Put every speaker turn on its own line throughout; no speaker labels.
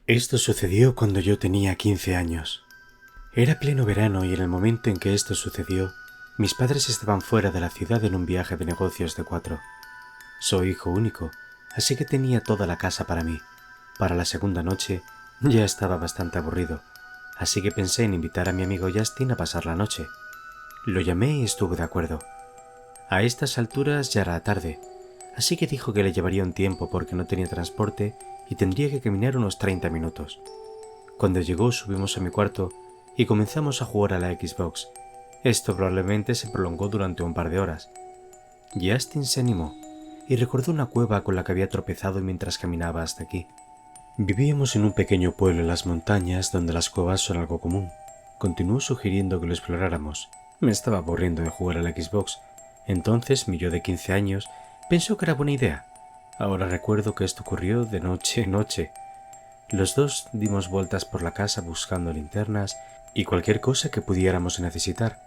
Esto sucedió cuando yo tenía 15 años. Era pleno verano y en el momento en que esto sucedió, mis padres estaban fuera de la ciudad en un viaje de negocios de 4. Soy hijo único, así que tenía toda la casa para mí. Para la segunda noche ya estaba bastante aburrido, así que pensé en invitar a mi amigo Justin a pasar la noche. Lo llamé y estuvo de acuerdo. A estas alturas ya era tarde, así que dijo que le llevaría un tiempo porque no tenía transporte y tendría que caminar unos 30 minutos. Cuando llegó subimos a mi cuarto y comenzamos a jugar a la Xbox. Esto probablemente se prolongó durante un par de horas. Justin se animó y recordó una cueva con la que había tropezado mientras caminaba hasta aquí. Vivíamos en un pequeño pueblo en las montañas donde las cuevas son algo común. Continuó sugiriendo que lo exploráramos. Me estaba aburriendo de jugar a la Xbox. Entonces mi yo de 15 años pensó que era buena idea. Ahora recuerdo que esto ocurrió de noche en noche. Los dos dimos vueltas por la casa buscando linternas y cualquier cosa que pudiéramos necesitar.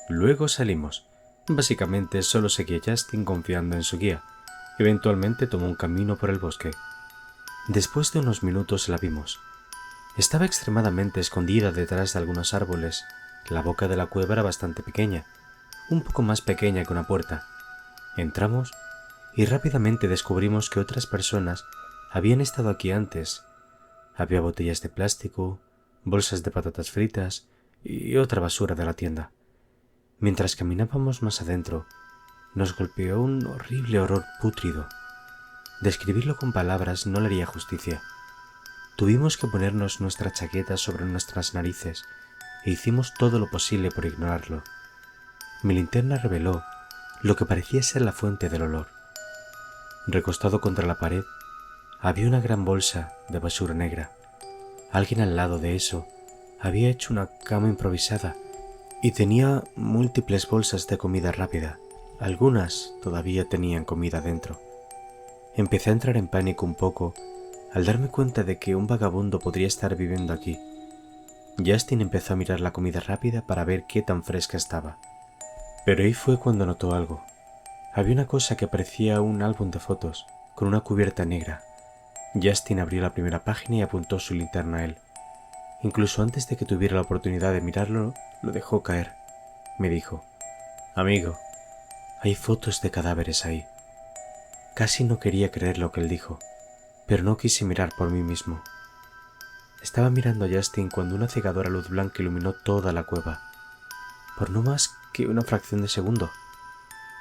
Luego salimos. Básicamente solo seguía Justin confiando en su guía. Eventualmente tomó un camino por el bosque. Después de unos minutos la vimos. Estaba extremadamente escondida detrás de algunos árboles. La boca de la cueva era bastante pequeña, un poco más pequeña que una puerta. Entramos y rápidamente descubrimos que otras personas habían estado aquí antes. Había botellas de plástico, bolsas de patatas fritas y otra basura de la tienda. Mientras caminábamos más adentro, nos golpeó un horrible olor pútrido. Describirlo con palabras no le haría justicia. Tuvimos que ponernos nuestras chaquetas sobre nuestras narices e hicimos todo lo posible por ignorarlo. Mi linterna reveló lo que parecía ser la fuente del olor. Recostado contra la pared, había una gran bolsa de basura negra. Alguien al lado de eso había hecho una cama improvisada y tenía múltiples bolsas de comida rápida. Algunas todavía tenían comida dentro. Empecé a entrar en pánico un poco al darme cuenta de que un vagabundo podría estar viviendo aquí. Justin empezó a mirar la comida rápida para ver qué tan fresca estaba. Pero ahí fue cuando notó algo. Había una cosa que parecía un álbum de fotos, con una cubierta negra. Justin abrió la primera página y apuntó su linterna a él. Incluso antes de que tuviera la oportunidad de mirarlo, lo dejó caer. Me dijo: «Amigo, hay fotos de cadáveres ahí». Casi no quería creer lo que él dijo, pero no quise mirar por mí mismo. Estaba mirando a Justin cuando una cegadora luz blanca iluminó toda la cueva. Por no más que una fracción de segundo,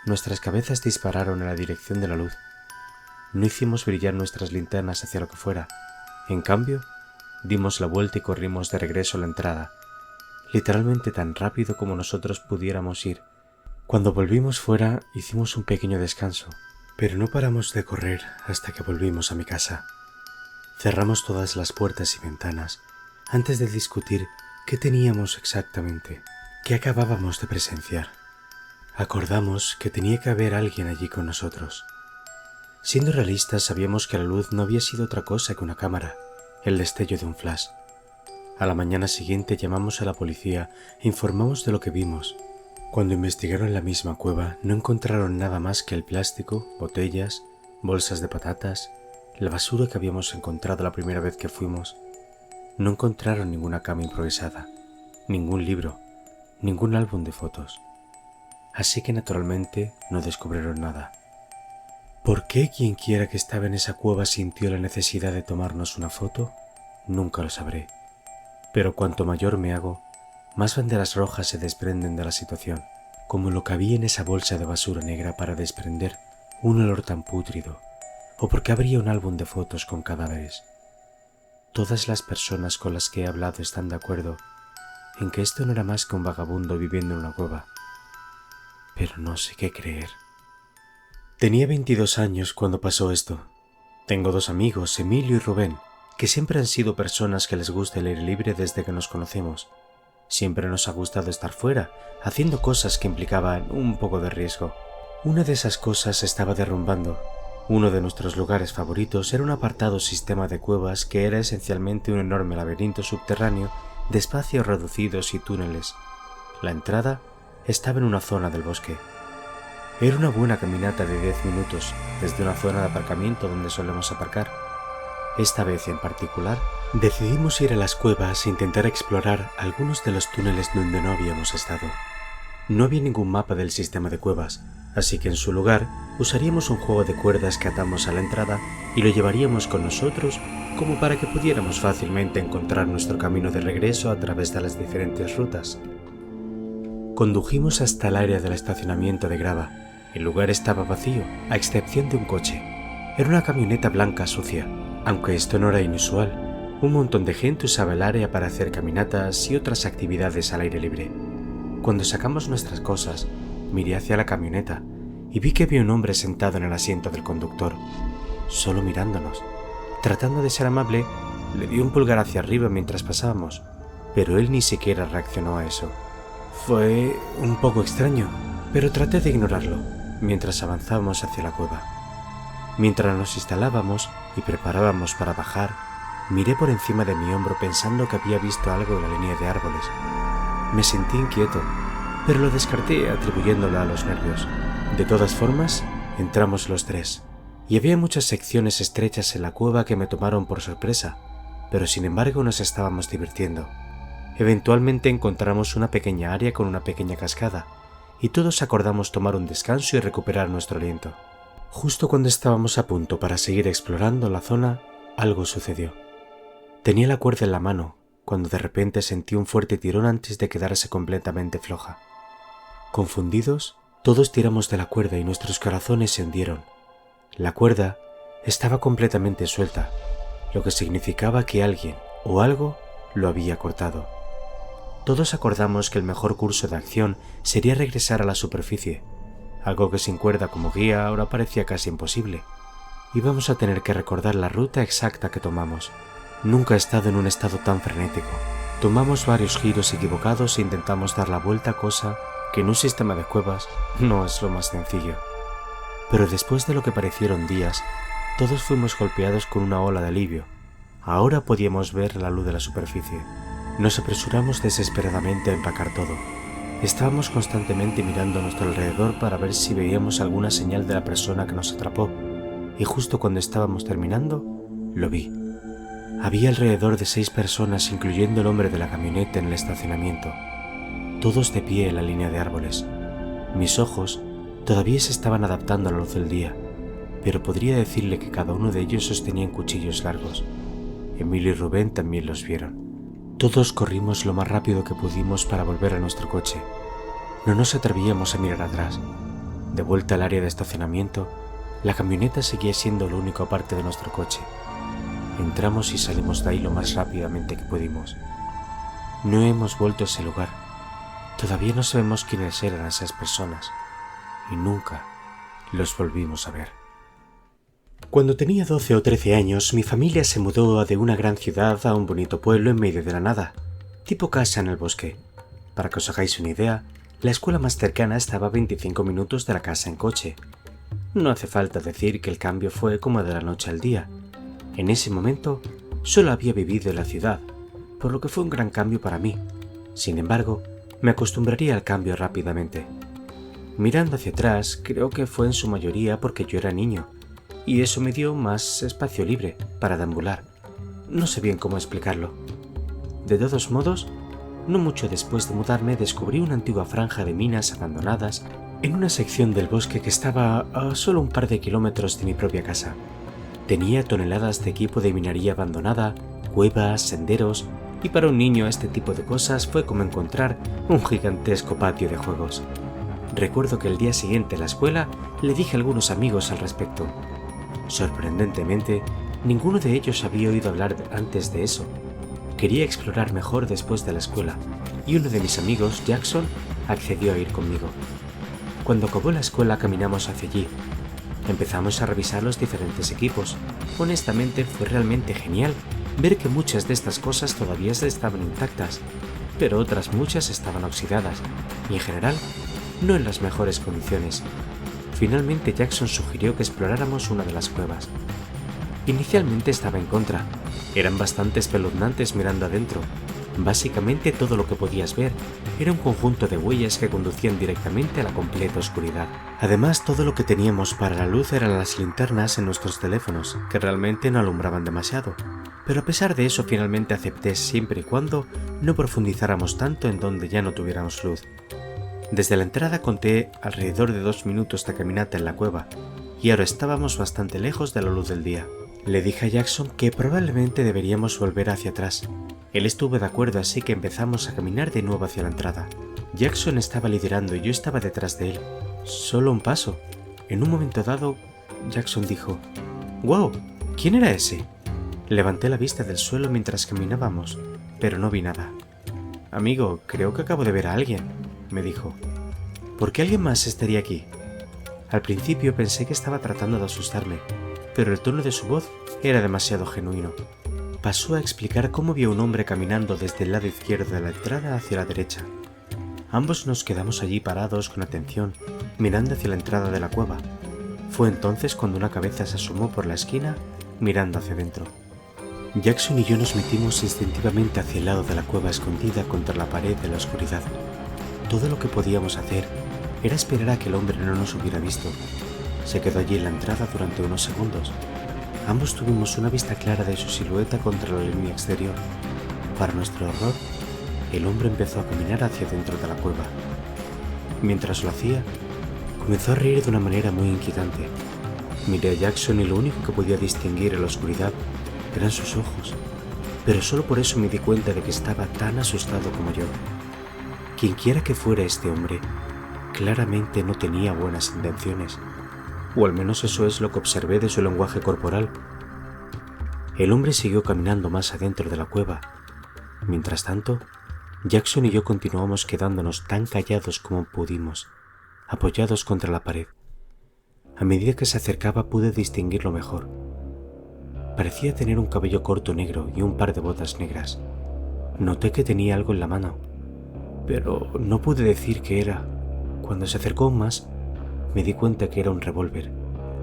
nuestras cabezas dispararon en la dirección de la luz. No hicimos brillar nuestras linternas hacia lo que fuera. En cambio, dimos la vuelta y corrimos de regreso a la entrada, literalmente tan rápido como nosotros pudiéramos ir. Cuando volvimos fuera, hicimos un pequeño descanso, pero no paramos de correr hasta que volvimos a mi casa. Cerramos todas las puertas y ventanas antes de discutir qué teníamos exactamente, qué acabábamos de presenciar. Acordamos que tenía que haber alguien allí con nosotros. Siendo realistas, sabíamos que la luz no había sido otra cosa que una cámara, el destello de un flash. A la mañana siguiente llamamos a la policía e informamos de lo que vimos. Cuando investigaron la misma cueva, no encontraron nada más que el plástico, botellas, bolsas de patatas, la basura que habíamos encontrado la primera vez que fuimos. No encontraron ninguna cama improvisada, ningún libro, ningún álbum de fotos. Así que naturalmente no descubrieron nada. ¿Por qué quien quiera que estaba en esa cueva sintió la necesidad de tomarnos una foto? Nunca lo sabré. Pero cuanto mayor me hago, más banderas rojas se desprenden de la situación, como lo que había en esa bolsa de basura negra para desprender un olor tan pútrido, o porque habría un álbum de fotos con cadáveres. Todas las personas con las que he hablado están de acuerdo en que esto no era más que un vagabundo viviendo en una cueva. Pero no sé qué creer. Tenía 22 años cuando pasó esto. Tengo dos amigos, Emilio y Rubén, que siempre han sido personas que les gusta el aire libre desde que nos conocemos. Siempre nos ha gustado estar fuera, haciendo cosas que implicaban un poco de riesgo. Una de esas cosas se estaba derrumbando. Uno de nuestros lugares favoritos era un apartado sistema de cuevas que era esencialmente un enorme laberinto subterráneo de espacios reducidos y túneles. La entrada estaba en una zona del bosque. Era una buena caminata de 10 minutos desde una zona de aparcamiento donde solemos aparcar. Esta vez en particular Decidimos ir a las cuevas e intentar explorar algunos de los túneles donde no habíamos estado. No había ningún mapa del sistema de cuevas, así que en su lugar usaríamos un juego de cuerdas que atamos a la entrada y lo llevaríamos con nosotros como para que pudiéramos fácilmente encontrar nuestro camino de regreso a través de las diferentes rutas. Condujimos hasta el área del estacionamiento de grava. El lugar estaba vacío, a excepción de un coche. Era una camioneta blanca sucia, aunque esto no era inusual. Un montón de gente usaba el área para hacer caminatas y otras actividades al aire libre. Cuando sacamos nuestras cosas, miré hacia la camioneta y vi que había un hombre sentado en el asiento del conductor, solo mirándonos. Tratando de ser amable, le di un pulgar hacia arriba mientras pasábamos, pero él ni siquiera reaccionó a eso. Fue un poco extraño, pero traté de ignorarlo mientras avanzábamos hacia la cueva. Mientras nos instalábamos y preparábamos para bajar, miré por encima de mi hombro pensando que había visto algo en la línea de árboles. Me sentí inquieto, pero lo descarté atribuyéndolo a los nervios. De todas formas, entramos los tres, y había muchas secciones estrechas en la cueva que me tomaron por sorpresa, pero sin embargo nos estábamos divirtiendo. Eventualmente encontramos una pequeña área con una pequeña cascada, y todos acordamos tomar un descanso y recuperar nuestro aliento. Justo cuando estábamos a punto para seguir explorando la zona, algo sucedió. Tenía la cuerda en la mano, cuando de repente sentí un fuerte tirón antes de quedarse completamente floja. Confundidos, todos tiramos de la cuerda y nuestros corazones se hundieron. La cuerda estaba completamente suelta, lo que significaba que alguien o algo lo había cortado. Todos acordamos que el mejor curso de acción sería regresar a la superficie, algo que sin cuerda como guía ahora parecía casi imposible. Íbamos a tener que recordar la ruta exacta que tomamos. Nunca he estado en un estado tan frenético. Tomamos varios giros equivocados e intentamos dar la vuelta, cosa que en un sistema de cuevas no es lo más sencillo. Pero después de lo que parecieron días, todos fuimos golpeados con una ola de alivio. Ahora podíamos ver la luz de la superficie. Nos apresuramos desesperadamente a empacar todo. Estábamos constantemente mirando a nuestro alrededor para ver si veíamos alguna señal de la persona que nos atrapó, y justo cuando estábamos terminando, lo vi. Había alrededor de 6 personas, incluyendo el hombre de la camioneta en el estacionamiento, todos de pie en la línea de árboles. Mis ojos todavía se estaban adaptando a la luz del día, pero podría decirle que cada uno de ellos sostenían cuchillos largos. Emilio y Rubén también los vieron. Todos corrimos lo más rápido que pudimos para volver a nuestro coche. No nos atrevíamos a mirar atrás. De vuelta al área de estacionamiento, la camioneta seguía siendo lo único aparte de nuestro coche. Entramos y salimos de ahí lo más rápidamente que pudimos. No hemos vuelto a ese lugar. Todavía no sabemos quiénes eran esas personas y nunca los volvimos a ver. Cuando tenía 12 o 13 años, mi familia se mudó de una gran ciudad a un bonito pueblo en medio de la nada, tipo casa en el bosque. Para que os hagáis una idea, la escuela más cercana estaba a 25 minutos de la casa en coche. No hace falta decir que el cambio fue como de la noche al día. En ese momento, solo había vivido en la ciudad, por lo que fue un gran cambio para mí. Sin embargo, me acostumbraría al cambio rápidamente. Mirando hacia atrás, creo que fue en su mayoría porque yo era niño, y eso me dio más espacio libre para deambular. No sé bien cómo explicarlo. De todos modos, no mucho después de mudarme descubrí una antigua franja de minas abandonadas en una sección del bosque que estaba a solo un par de kilómetros de mi propia casa. Tenía toneladas de equipo de minería abandonada, cuevas, senderos, y para un niño este tipo de cosas fue como encontrar un gigantesco patio de juegos. Recuerdo que el día siguiente en la escuela le dije a algunos amigos al respecto. Sorprendentemente, ninguno de ellos había oído hablar antes de eso. Quería explorar mejor después de la escuela, y uno de mis amigos, Jackson, accedió a ir conmigo. Cuando acabó la escuela caminamos hacia allí. Empezamos a revisar los diferentes equipos. Honestamente fue realmente genial ver que muchas de estas cosas todavía estaban intactas, pero otras muchas estaban oxidadas, y en general no en las mejores condiciones. Finalmente Jackson sugirió que exploráramos una de las cuevas. Inicialmente estaba en contra. Eran bastante espeluznantes mirando adentro, Básicamente todo lo que podías ver era un conjunto de huellas que conducían directamente a la completa oscuridad. Además, todo lo que teníamos para la luz eran las linternas en nuestros teléfonos, que realmente no alumbraban demasiado. Pero a pesar de eso finalmente acepté siempre y cuando no profundizáramos tanto en donde ya no tuviéramos luz. Desde la entrada conté alrededor de 2 minutos de caminata en la cueva, y ahora estábamos bastante lejos de la luz del día. Le dije a Jackson que probablemente deberíamos volver hacia atrás. Él estuvo de acuerdo, así que empezamos a caminar de nuevo hacia la entrada. Jackson estaba liderando y yo estaba detrás de él. Solo un paso. En un momento dado, Jackson dijo: «¡Wow! ¿Quién era ese?». Levanté la vista del suelo mientras caminábamos, pero no vi nada. «Amigo, creo que acabo de ver a alguien», me dijo. «¿Por qué alguien más estaría aquí?». Al principio pensé que estaba tratando de asustarme, pero el tono de su voz era demasiado genuino. Pasó a explicar cómo vio a un hombre caminando desde el lado izquierdo de la entrada hacia la derecha. Ambos nos quedamos allí parados con atención, mirando hacia la entrada de la cueva. Fue entonces cuando una cabeza se asomó por la esquina, mirando hacia dentro. Jackson y yo nos metimos instintivamente hacia el lado de la cueva escondida contra la pared de la oscuridad. Todo lo que podíamos hacer era esperar a que el hombre no nos hubiera visto. Se quedó allí en la entrada durante unos segundos. Ambos tuvimos una vista clara de su silueta contra la línea exterior. Para nuestro horror, el hombre empezó a caminar hacia dentro de la cueva. Mientras lo hacía, comenzó a reír de una manera muy inquietante. Miré a Jackson y lo único que podía distinguir en la oscuridad eran sus ojos, pero solo por eso me di cuenta de que estaba tan asustado como yo. Quienquiera que fuera este hombre, claramente no tenía buenas intenciones. O al menos eso es lo que observé de su lenguaje corporal. El hombre siguió caminando más adentro de la cueva. Mientras tanto, Jackson y yo continuamos quedándonos tan callados como pudimos, apoyados contra la pared. A medida que se acercaba pude distinguirlo mejor. Parecía tener un cabello corto negro y un par de botas negras. Noté que tenía algo en la mano, pero no pude decir qué era. Cuando se acercó aún más, me di cuenta que era un revólver.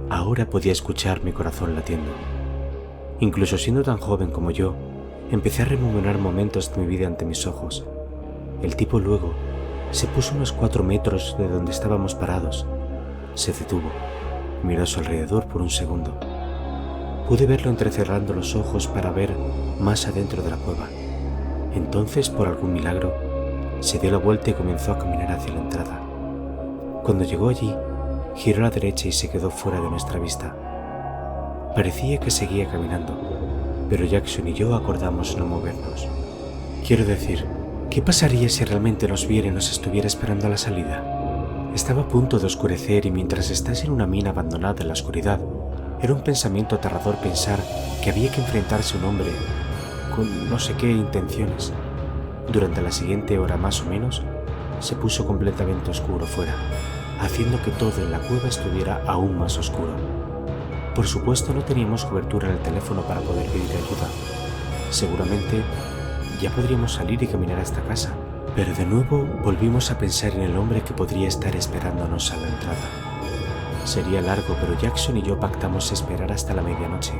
Ahora podía escuchar mi corazón latiendo. Incluso siendo tan joven como yo, empecé a rememorar momentos de mi vida ante mis ojos. El tipo luego se puso unos 4 metros de donde estábamos parados. Se detuvo, miró a su alrededor por un segundo. Pude verlo entrecerrando los ojos para ver más adentro de la cueva. Entonces, por algún milagro, se dio la vuelta y comenzó a caminar hacia la entrada. Cuando llegó allí, giró a la derecha y se quedó fuera de nuestra vista. Parecía que seguía caminando, pero Jackson y yo acordamos no movernos. Quiero decir, ¿qué pasaría si realmente nos viera y nos estuviera esperando a la salida? Estaba a punto de oscurecer y mientras estás en una mina abandonada en la oscuridad, era un pensamiento aterrador pensar que había que enfrentarse a un hombre con no sé qué intenciones. Durante la siguiente hora más o menos, se puso completamente oscuro fuera, haciendo que todo en la cueva estuviera aún más oscuro. Por supuesto no teníamos cobertura en el teléfono para poder pedir ayuda. Seguramente ya podríamos salir y caminar hasta casa, pero de nuevo volvimos a pensar en el hombre que podría estar esperándonos a la entrada. Sería largo, pero Jackson y yo pactamos esperar hasta la medianoche.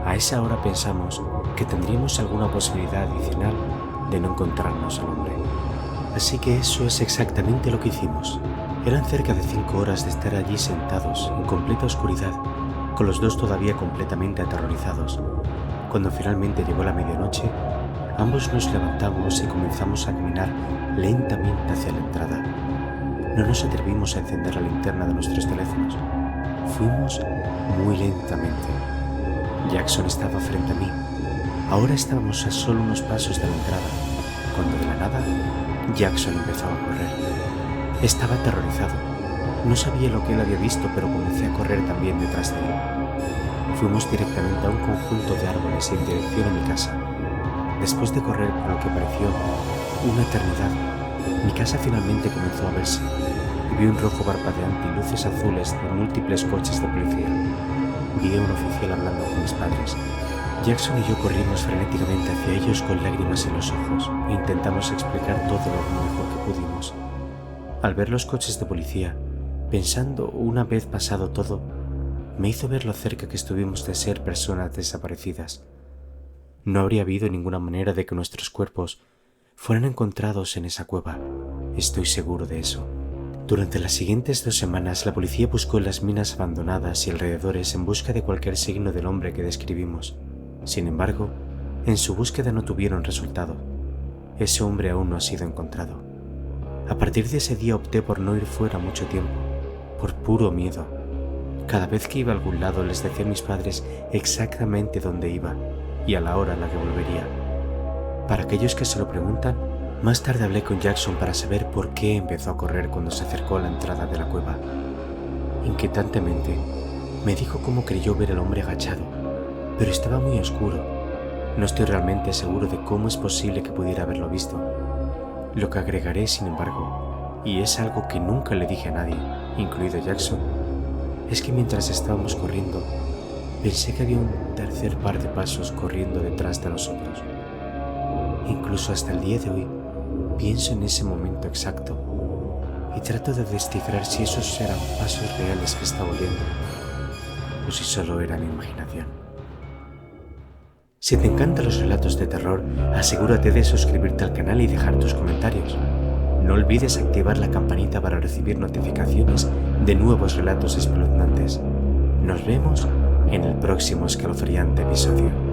A esa hora pensamos que tendríamos alguna posibilidad adicional de no encontrarnos al hombre. Así que eso es exactamente lo que hicimos. Eran cerca de 5 horas de estar allí sentados, en completa oscuridad, con los dos todavía completamente aterrorizados. Cuando finalmente llegó la medianoche, ambos nos levantamos y comenzamos a caminar lentamente hacia la entrada. No nos atrevimos a encender la linterna de nuestros teléfonos. Fuimos muy lentamente. Jackson estaba frente a mí. Ahora estábamos a solo unos pasos de la entrada, cuando de la nada, Jackson empezó a correr. Estaba aterrorizado. No sabía lo que él había visto, pero comencé a correr también detrás de él. Fuimos directamente a un conjunto de árboles en dirección a mi casa. Después de correr por lo que pareció una eternidad, mi casa finalmente comenzó a verse y vi un rojo parpadeante y luces azules de múltiples coches de policía. Vi a un oficial hablando con mis padres. Jackson y yo corrimos frenéticamente hacia ellos con lágrimas en los ojos e intentamos explicar todo lo mejor que pudimos. Al ver los coches de policía, pensando una vez pasado todo, me hizo ver lo cerca que estuvimos de ser personas desaparecidas. no habría habido ninguna manera de que nuestros cuerpos fueran encontrados en esa cueva. Estoy seguro de eso. Durante las siguientes 2 semanas, la policía buscó en las minas abandonadas y alrededores en busca de cualquier signo del hombre que describimos. Sin embargo, en su búsqueda no tuvieron resultado. Ese hombre aún no ha sido encontrado. A partir de ese día opté por no ir fuera mucho tiempo, por puro miedo. Cada vez que iba a algún lado les decía a mis padres exactamente dónde iba y a la hora a la que volvería. Para aquellos que se lo preguntan, más tarde hablé con Jackson para saber por qué empezó a correr cuando se acercó a la entrada de la cueva. Inquietantemente, me dijo cómo creyó ver al hombre agachado, pero estaba muy oscuro. No estoy realmente seguro de cómo es posible que pudiera haberlo visto. Lo que agregaré, sin embargo, y es algo que nunca le dije a nadie, incluido Jackson, es que mientras estábamos corriendo, pensé que había un tercer par de pasos corriendo detrás de nosotros. Incluso hasta el día de hoy, pienso en ese momento exacto y trato de descifrar si esos eran pasos reales que estaba oyendo o si solo era mi imaginación. Si te encantan los relatos de terror, asegúrate de suscribirte al canal y dejar tus comentarios. No olvides activar la campanita para recibir notificaciones de nuevos relatos espeluznantes. Nos vemos en el próximo escalofriante episodio.